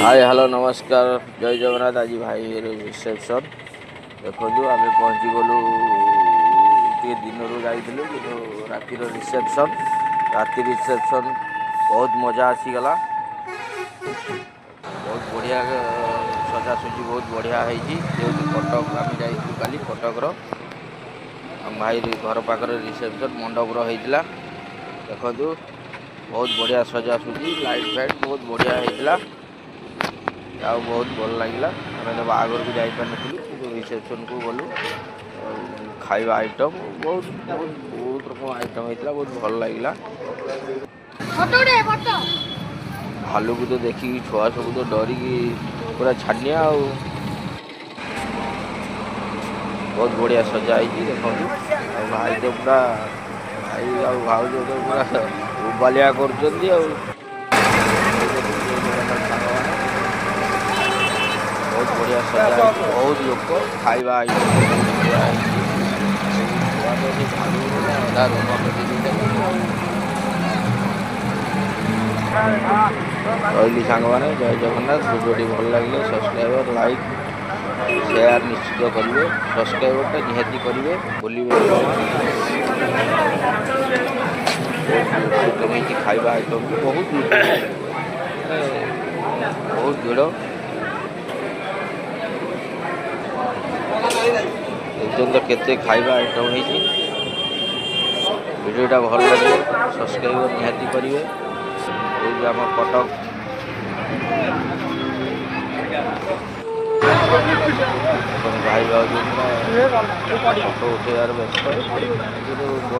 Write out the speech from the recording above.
Hi hello नमस्कार जय जगन्नाथ। आज भाई रिसेप्शन देखो आम पहुँची गलु दिन जाइलु कि राति रिसेप्शन बहुत मजा आसीगला। बहुत बढ़िया सजासजी बहुत बढ़िया है। कटक आम जाइलु काली कटक भाई घर पाखर रिसेप्शन मंडप रहीला। देखो बहुत बढ़िया सजासजी लाइट फाइट बहुत बढ़िया होता। बहुत भल लगे बाहर को जापर रिसेप्शन को गलु खाଇବା आइटम बहुत बहुत बहुत रकम आइटम होता। बहुत भल लगे भालू को तो देखिए छुआ सब तो डरिकी पूरा छानिया बहुत बढ़िया सजा देखो भाई तो पूरा भाई भाज तो पूरा उबालिया कर बहुत बढ़िया सजा बहुत लोक खाଇବା रही सांग मैंने जय जगन्नाथ। भिडियोटी भल लगे सब्सक्राइबर लाइक शेयर निश्चित करेंगे। सब्सक्राइबरटा निहाती करेंगे भूलिए। आइटम खाଇବା आइटम बहुत बहुत भिड़ देखते केते खाଇବା आइटम है। भिडियोटा भल लगे सब्सक्राइबर निहाती करेंगे। आम कटक भाई भाई फोटो उठेबार व्यस्त।